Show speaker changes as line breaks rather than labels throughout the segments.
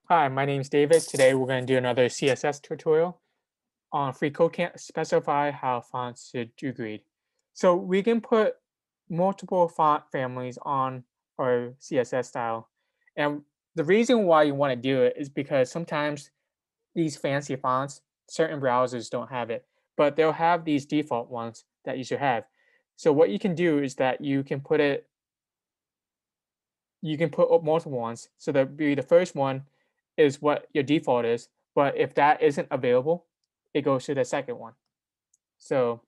Hi, my name is David. Today we're going to do another CSS tutorial on freeCodeCamp. Specify how fonts should degrade. So we can put multiple font families on our CSS style. And the reason why you want to do it is because sometimes these fancy fonts, certain browsers don't have it, but they'll have these default ones that you should have. So what you can do is that you can put up multiple ones. So that be the first one is what your default is. But if that isn't available, it goes to the second one. So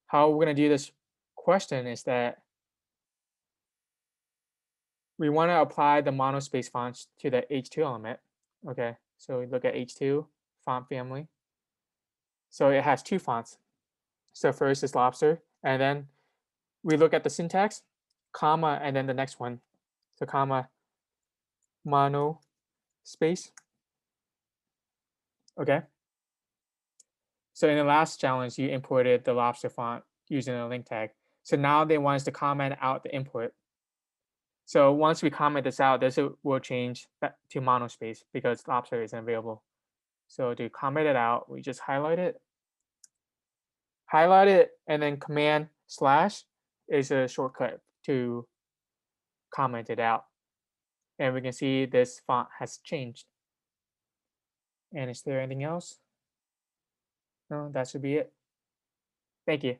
how we're going to do this question is that we want to apply the monospace fonts to the H2 element. Okay, so we look at H2 font family. So it has two fonts. So first is lobster, and then we look at the syntax, comma, and then the next one. So comma, mono space. Okay. So in the last challenge, you imported the lobster font using a link tag. So now they want us to comment out the input. So once we comment this out, this will change back to monospace because lobster isn't available. So to comment it out, we just highlight it, and then command slash is a shortcut to comment it out. And we can see this font has changed. And is there anything else? No, that should be it. Thank you.